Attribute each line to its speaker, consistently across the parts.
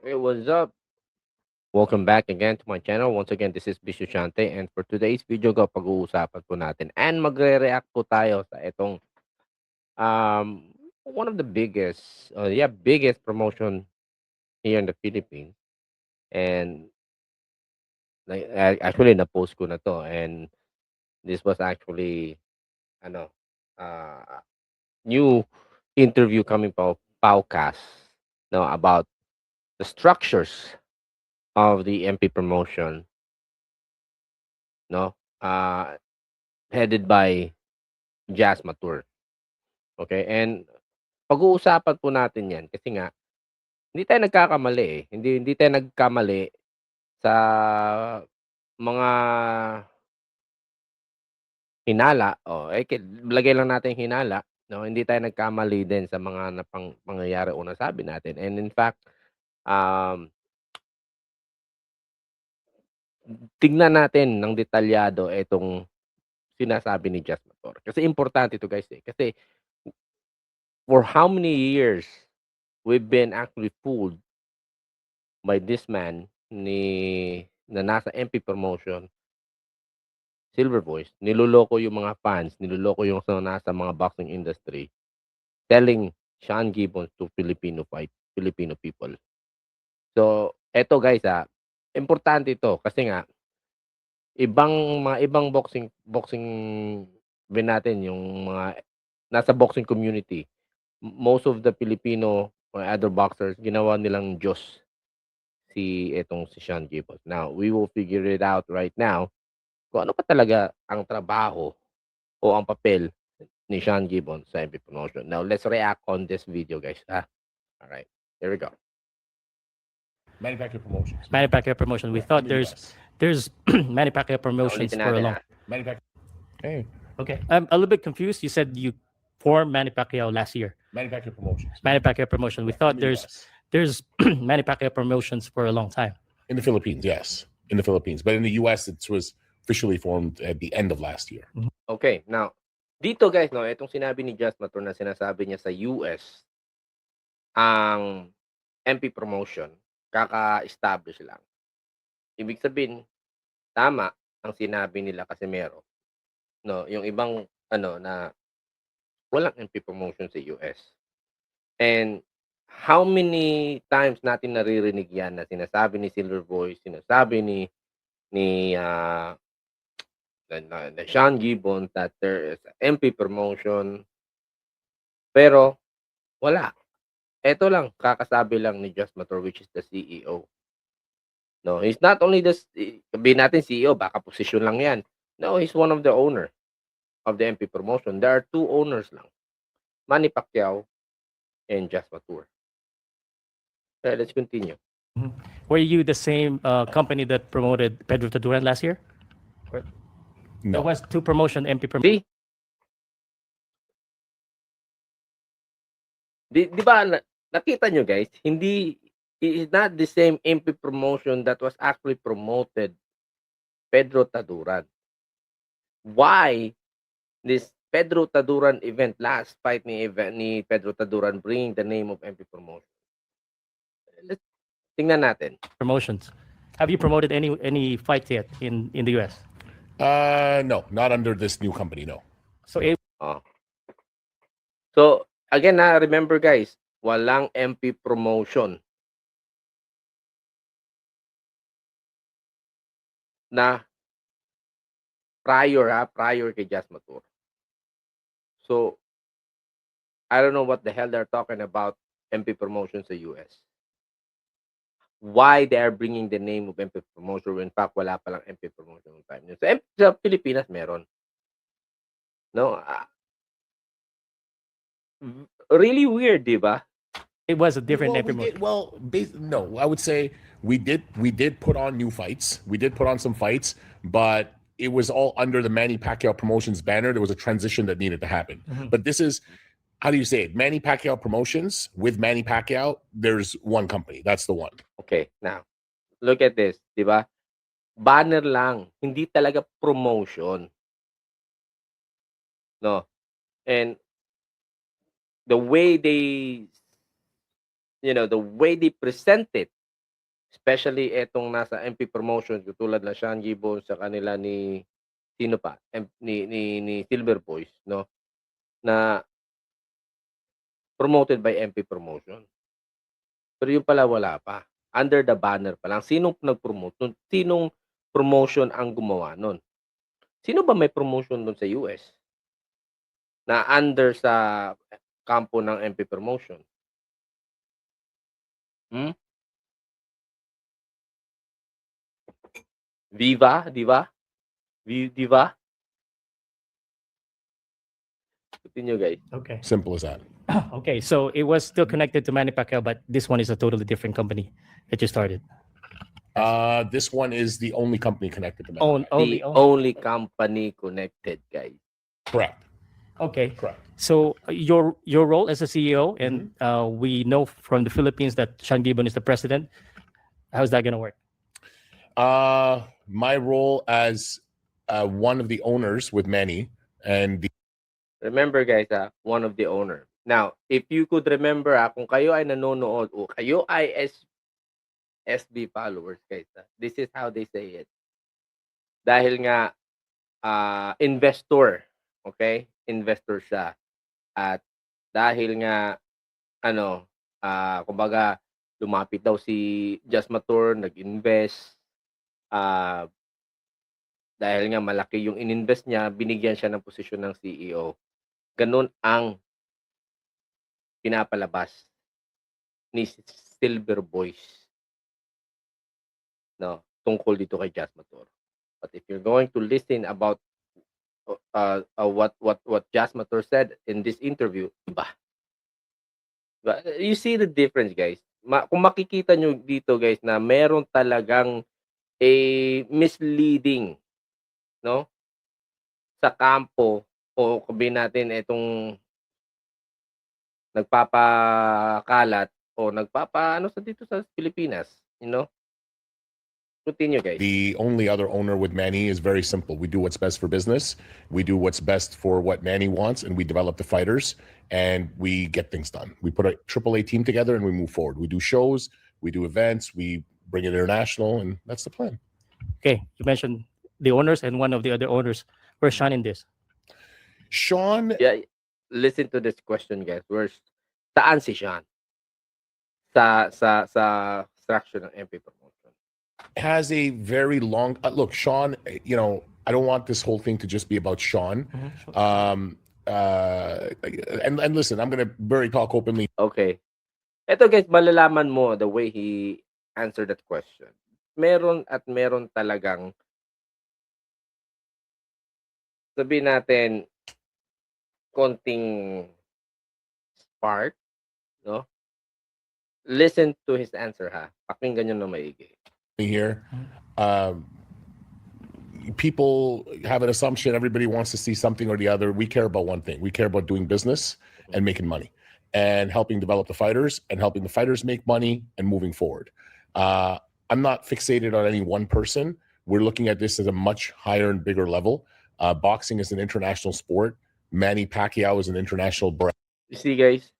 Speaker 1: Hey, what's up? Welcome back again to my channel. Once again, this is Bishu Shante, and for today's video pag-uusapan po natin and magre-react po tayo sa itong one of the biggest promotion here in the Philippines. And like actually na-post ko na to, and this was actually ano new interview coming pa podcast no about the structures of the MP promotion, no, headed by Jazz Matur. Okay, and pag-uusapan po natin 'yan kasi nga hindi tayo nagkakamali, eh. Hindi tayo nagkamali sa mga hinala, lagay lang natin hinala, 'no? Hindi tayo nagkamali din sa mga pangyayari o nasabi natin, and in fact, um, tignan natin ng detalyado itong sinasabi ni Jazz Matur. Kasi importante 'to, guys, eh, kasi for how many years we've been actually fooled by this man na nasa MP promotion, Silver Voice, niloloko yung mga fans, niloloko yung nasa mga boxing industry, telling Sean Gibbons to Filipino people. So, eto guys, importante ito kasi nga ibang boxing boxing din natin yung mga nasa boxing community, most of the Filipino or other boxers ginawa nilang Diyos si Sean Gibbons. Now, we will figure it out right now kung ano pa talaga ang trabaho o ang papel ni Sean Gibbons sa MP Promotion. Now, let's react on this video, guys. All right, here we go.
Speaker 2: Manufactured promotions.
Speaker 3: Manufacturer promotion. We
Speaker 2: Correct.
Speaker 3: thought
Speaker 2: In the
Speaker 3: there's
Speaker 2: US.
Speaker 3: there's manufacturer promotions
Speaker 1: Ulitin
Speaker 3: for a
Speaker 1: natin,
Speaker 3: long.
Speaker 2: Manufactured. Hey,
Speaker 3: Okay, I'm a little bit confused. You said you formed Manny Pacquiao last year.
Speaker 2: manufactured promotions.
Speaker 3: Manufacturer promotion. We thought
Speaker 2: In the
Speaker 3: there's
Speaker 2: US.
Speaker 3: there's manufacturer promotions for a long time.
Speaker 2: In the Philippines, yes. In the Philippines. But in the US, it was officially formed at the end of last year.
Speaker 1: Okay, now, dito guys, no, itong sinabi ni Just Matur na sinasabi niya sa US, ang MP Promotion, kaka-establish lang. Ibig sabihin, tama ang sinabi nila kasi meron. No, yung ibang na walang MP Promotion sa US. And how many times natin naririnig yan na sinasabi ni Silver Voice, sinasabi ni Sean Gibbons that there is MP promotion, pero wala. Eto lang, kakasabi lang ni Just Matur, which is the CEO. No, he's not only sabihin natin CEO, baka posisyon lang yan. No, he's one of the owner of the MP promotion. There are two owners lang, Manny Pacquiao and Just Matur. Okay, let's continue.
Speaker 3: Were you the same company that promoted Pedro Taduran last year? There
Speaker 2: No.
Speaker 3: was two promotion MP promotion.
Speaker 1: See? Di ba nakita nyo guys, hindi it is not the same MP promotion that was actually promoted Pedro Taduran. Why this Pedro Taduran event, last fight ni Pedro Taduran bringing the name of MP promotion? Let's tingnan natin.
Speaker 3: Promotions. Have you promoted any fights yet in the US?
Speaker 2: No, not under this new company, no.
Speaker 3: So
Speaker 1: Oh. So, again remember guys, walang MP promotion na prior kay Jazz Matur. So, I don't know what the hell they're talking about MP promotion sa US. Why they are bringing the name of MP promotion when in fact wala pa lang MP promotion ng time. Sa Pilipinas meron. No? Really weird, di ba?
Speaker 3: it was a different
Speaker 2: Well,
Speaker 3: MP promotion.
Speaker 2: no, I would say we did put on new fights. We did put on some fights, but it was all under the Manny Pacquiao Promotions banner. There was a transition that needed to happen. But this is, how do you say it? Manny Pacquiao Promotions with Manny Pacquiao, there's one company. That's the one.
Speaker 1: Okay, now, look at this, di ba? Banner lang, hindi talaga promotion. No? And the way they present it Especially etong nasa MP promotion tulad na Sean Gibbons sa kanila ni sino pa? Ni Silver Boys, no? Na promoted by MP Promotion. Pero yung pala wala pa. Under the banner pa lang. Sinong nag-promote nun? Sinong promotion ang gumawa nun? Sino ba may promotion dun sa US? Na under sa kampo ng MP Promotion? Hmm? Viva, di ba? Di ba? Continue, guys.
Speaker 3: Okay.
Speaker 2: Simple as that.
Speaker 3: Okay. So it was still connected to Manny Pacquiao, but this one is a totally different company that you started.
Speaker 2: This one is the only company connected to Manny.
Speaker 1: The only company connected, guys.
Speaker 2: Correct.
Speaker 3: Okay.
Speaker 2: Correct.
Speaker 3: So your role as a CEO, and we know from the Philippines that Sean Gibbon is the president. How's that going to work?
Speaker 2: My role as one of the owners with Manny and
Speaker 1: Remember, guys, one of the owner. Now, if you could remember, kung kayo ay nanonood o kayo ay SB followers, guys, this is how they say it. Dahil nga investor, okay? Investor siya. At dahil nga kumbaga lumapit daw si Just Matur, nag-invest, dahil nga malaki yung ininvest niya, binigyan siya ng posisyon ng CEO. Ganun ang pinapalabas ni Silver Boys, no, tungkol dito kay Just Matur. But if you're going to listen about what Just Matur said in this interview, iba. You see the difference, guys. Kung makikita nyo dito, guys, na meron talagang a misleading, no, sa kampo o sabihin natin itong nagpapakalat o sa dito sa Pilipinas, you know. Continue, guys.
Speaker 2: the only other owner with Manny is very simple. We do what's best for business. We do what's best for what Manny wants, and we develop the fighters, and we get things done. We put a AAA team together, and we move forward. We do shows, we do events, we bring it international, and that's the plan.
Speaker 3: Okay. You mentioned the owners and one of the other owners. Where's Sean in this?
Speaker 2: Sean
Speaker 1: Yeah, listen to this question, guys. Saan si Sean? Sa structure ng MP Promotion.
Speaker 2: has a very long look. Sean, I don't want this whole thing to just be about Sean. And listen, I'm gonna talk openly.
Speaker 1: Okay. Ito, guys, malalaman mo the way he answered that question. Meron talagang sabihin natin konting spark, no? Listen to his answer, ha. Pakinggan nyo na maigi.
Speaker 2: Here, people have an assumption everybody wants to see something or the other. We care about one thing. We care about doing business and making money and helping develop the fighters and helping the fighters make money and moving forward. I'm not fixated on any one person. We're looking at this at a much higher and bigger level. Boxing is an international sport. Manny Pacquiao is an international brand.
Speaker 1: You see, guys?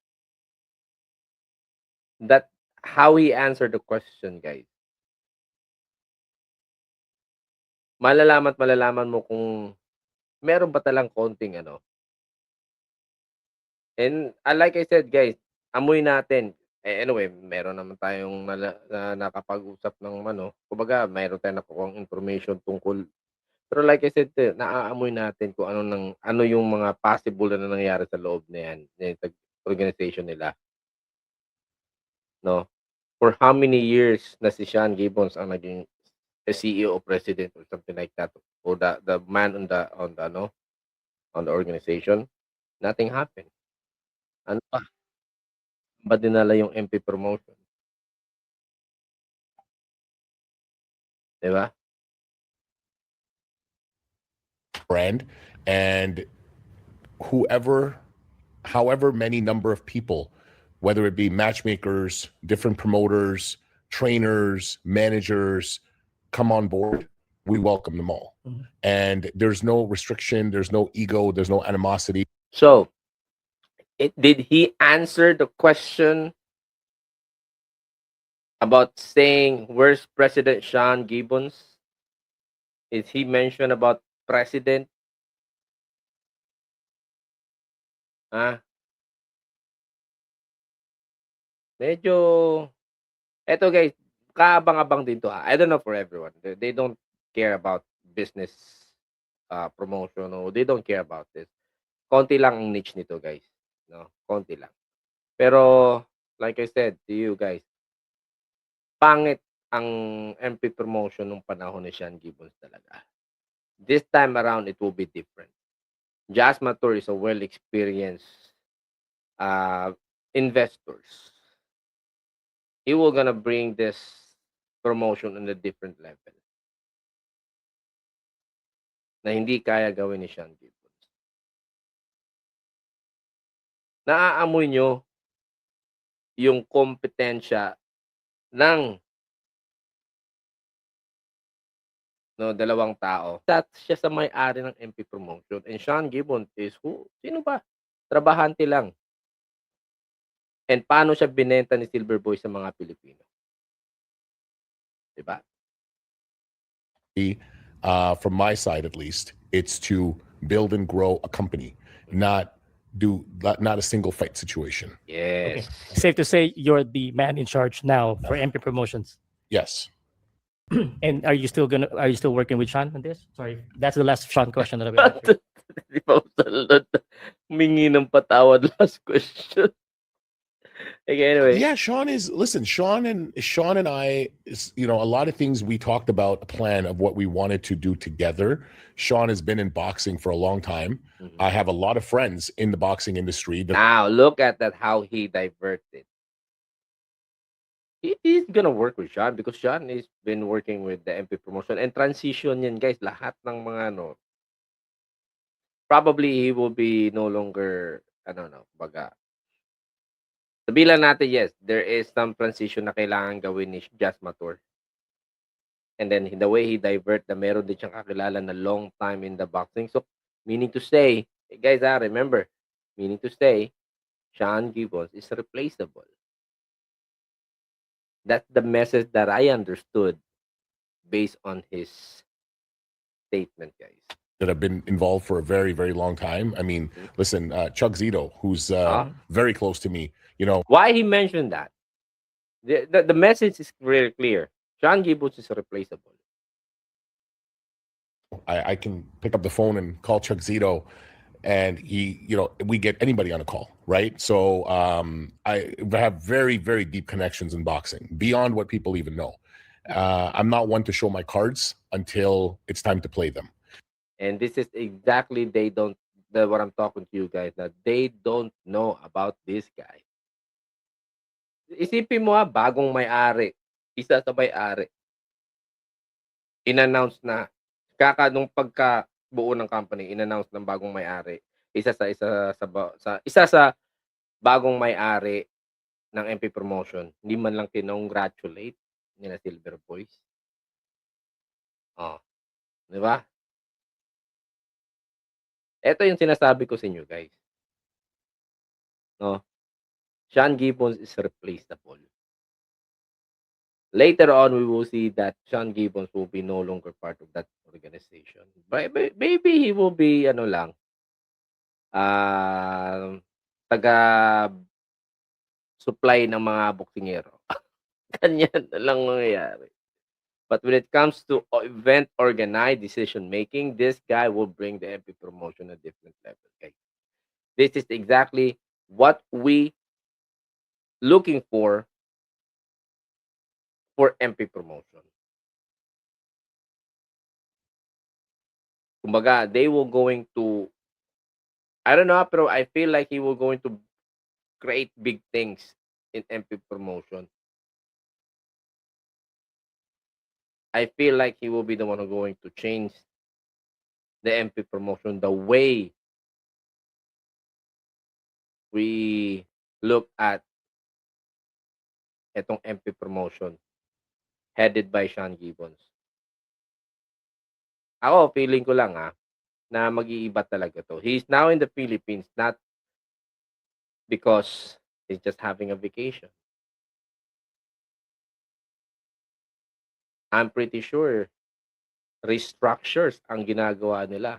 Speaker 1: That how he answered the question, guys. Malalaman mo kung meron ba talang konting And like I said, guys, amoy natin. Anyway, meron naman tayong nakapag-usap ng kumbaga, meron tayong nakukuhang information tungkol. Pero like I said, naaamoy natin kung ano yung mga possible na nangyayari sa loob na yan, sa organization nila. No? For how many years na si Sean Gibbons ang naging CEO or president or something like that, or the man on the organization? Nothing happened. Ano pa? Ba dinala yung MP Promotion? Diba?
Speaker 2: Brand, and however many number of people, whether it be matchmakers, different promoters, trainers, managers, come on board, we welcome them all. And there's no restriction, there's no ego, there's no animosity.
Speaker 1: So, did he answer the question about saying, where's President Sean Gibbons? Is he mentioned about president? Ah, medyo, eto guys, kaabang-abang din to. I don't know for everyone. They don't care about business promotion, or they don't care about this. Konti lang ang niche nito guys. No? Konti lang. Pero, like I said to you guys, pangit ang MP promotion nung panahon ni Sean Gibbons talaga. This time around, it will be different. Jas Matur is a well-experienced investors. He will gonna bring this promotion on a different level na hindi kaya gawin ni Sean Gibbons. Naaamoy nyo yung kompetensya ng dalawang tao. That siya sa may-ari ng MP promotion, and Sean Gibbons is who? Sino ba? Trabahante lang. And paano siya binenta ni Silver Boy sa mga Pilipino? Diba?
Speaker 2: From my side at least, it's to build and grow a company, not a single fight situation.
Speaker 1: Yes.
Speaker 3: Safe to say you're the man in charge now for MP Promotions.
Speaker 2: Yes.
Speaker 3: And are you still working with Sean on this? Sorry, that's the last Sean question that I've answered.
Speaker 1: Di pa ako salad. Humingi ng patawad last question. Okay, anyway.
Speaker 2: Yeah, Sean and I, a lot of things we talked about, a plan of what we wanted to do together. Sean has been in boxing for a long time.
Speaker 1: Mhm.
Speaker 2: I have a lot of friends in the boxing industry.
Speaker 1: Now, look at that, how he diverted. He's gonna work with Sean because Sean has been working with the MP promotion and transition yan guys, lahat ng mga probably he will be no longer, I don't know, baga. Sabihin lang natin, yes, there is some transition na kailangan gawin ni Jas Matur. And then the way he divert na meron din siyang kakilala na long time in the boxing. So, meaning to say, guys, remember, meaning to say, Sean Gibbons is replaceable. That's the message that I understood based on his statement, guys.
Speaker 2: That have been involved for a very, very long time. I mean, listen, Chuck Zito, who's very close to me,
Speaker 1: Why he mentioned that? The message is very clear. Sean Gibbons is replaceable.
Speaker 2: I can pick up the phone and call Chuck Zito, and we get anybody on a call, right? So I have very, very deep connections in boxing beyond what people even know. I'm not one to show my cards until it's time to play them.
Speaker 1: And this is exactly what I'm talking to you guys, that they don't know about this guy. Isipin mo bagong may-ari, isa sa may-ari, in-announce na, nung pagkabuo ng company, in-announce ng bagong may-ari, isa sa bagong may-ari ng MP Promotion, hindi man lang kinongratulate nila Silver Boys. Di ba? Ito yung sinasabi ko sa inyo, guys. Sean Gibbons is replaceable. Later on, we will see that Sean Gibbons will be no longer part of that organization. But maybe he will be, taga-supply ng mga boksingero. Ganyan na lang mangyayari. But when it comes to event organized decision-making, this guy will bring the MP promotion a different level. Okay? This is exactly what we looking for MP promotion. Kumbaga, they will going to, I don't know, pero I feel like he will going to create big things in MP promotion. I feel like he will be the one who going to change the MP promotion, the way we look at etong MP promotion headed by Sean Gibbons. Ako, feeling ko lang na mag-iiba talaga to. He's now in the Philippines, not because he's just having a vacation. I'm pretty sure restructures ang ginagawa nila.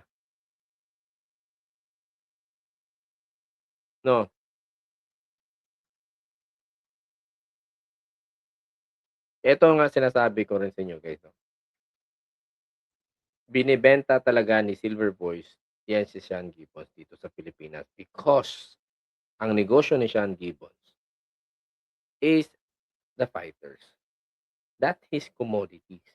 Speaker 1: No? Ito nga sinasabi ko rin sa inyo guys, no? Binibenta talaga ni Silver Boys yan si Sean Gibbons dito sa Pilipinas because ang negosyo ni Sean Gibbons is the fighters. That's his commodities.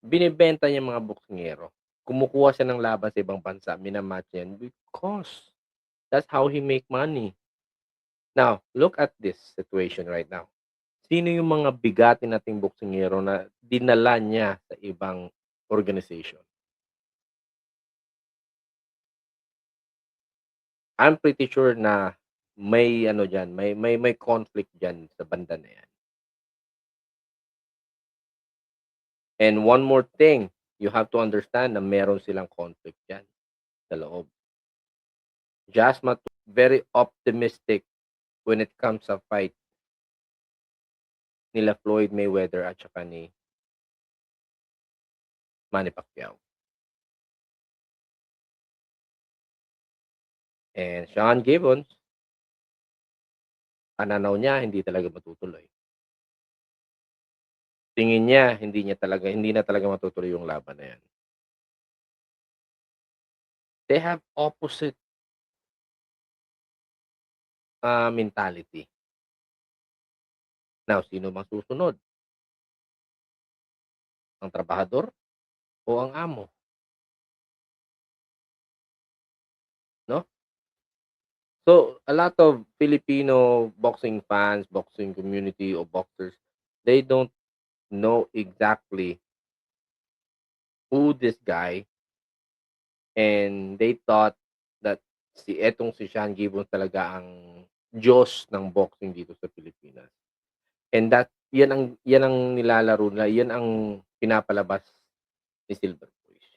Speaker 1: Binibenta niya mga boksingero. Kumukuha siya ng laban sa ibang bansa, minamatch yan because that's how he make money. Now, look at this situation right now. Sino yung mga bigati nating boksingero na dinala niya sa ibang organization? I'm pretty sure na may ano diyan, may conflict diyan sa banda na yan. And one more thing, you have to understand na meron silang conflict diyan sa loob. Jasmine very optimistic when it comes sa fight nila Floyd Mayweather at saka ni Manny Pacquiao. And Sean Gibbons, pananaw niya hindi talaga matutuloy. Tingin niya hindi na talaga matutuloy yung laban na yan. They have opposite mentality. Now, sino bang susunod? Ang trabahador o ang amo? No? So, a lot of Filipino boxing fans, boxing community or boxers, they don't know exactly who this guy, and they thought that si Sean Gibbons talaga ang Diyos ng boxing dito sa Pilipinas. And yan ang nilalaro nila, yan ang pinapalabas ni Silver Boys.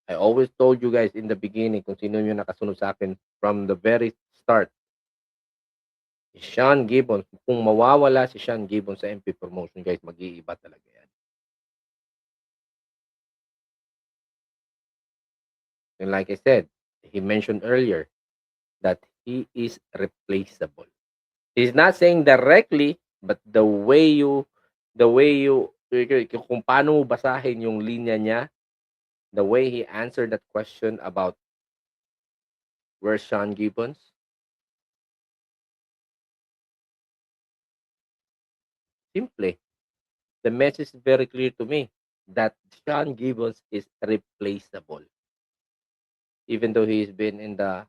Speaker 1: I always told you guys in the beginning, kung sino yung nakasunod sa akin from the very start, Sean Gibbons, kung mawawala si Sean Gibbons sa MP Promotion, guys, mag-iiba talaga yan. And like I said, he mentioned earlier that he is replaceable. He's not saying directly, but the way you kung paano mo basahin yung linya niya, the way he answered that question about where's Sean Gibbons, simple. The message is very clear to me that Sean Gibbons is replaceable. Even though he's been in the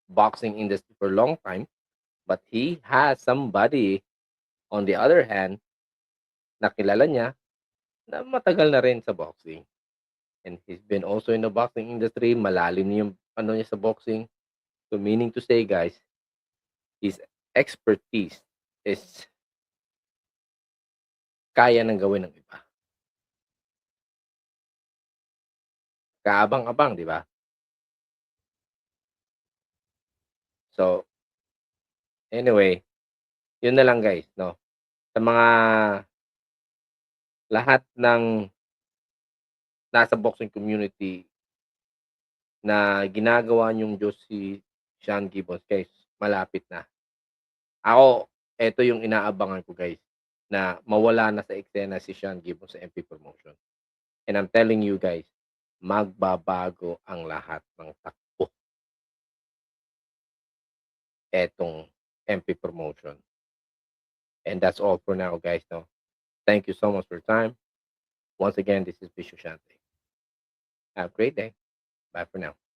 Speaker 1: boxing industry for a long time, but he has somebody on the other hand na kilala niya na matagal na rin sa boxing. And he's been also in the boxing industry, malalim yung ano niya sa boxing. So meaning to say, guys, his expertise is kaya nang gawin ng iba. Kaabang-abang, di ba? So, anyway, yun na lang guys, no? Sa mga lahat ng nasa boxing community na ginagawa niyong Diyos si Sean Gibbons, guys, malapit na. Ako, eto yung inaabangan ko, guys, na mawala na sa eksena si Sean Gibbons sa MP Promotion. And I'm telling you guys, magbabago ang lahat ng takbo etong MP Promotion. And that's all for now, guys. No? Thank you so much for your time. Once again, this is Bisho Shante. Have a great day. Bye for now.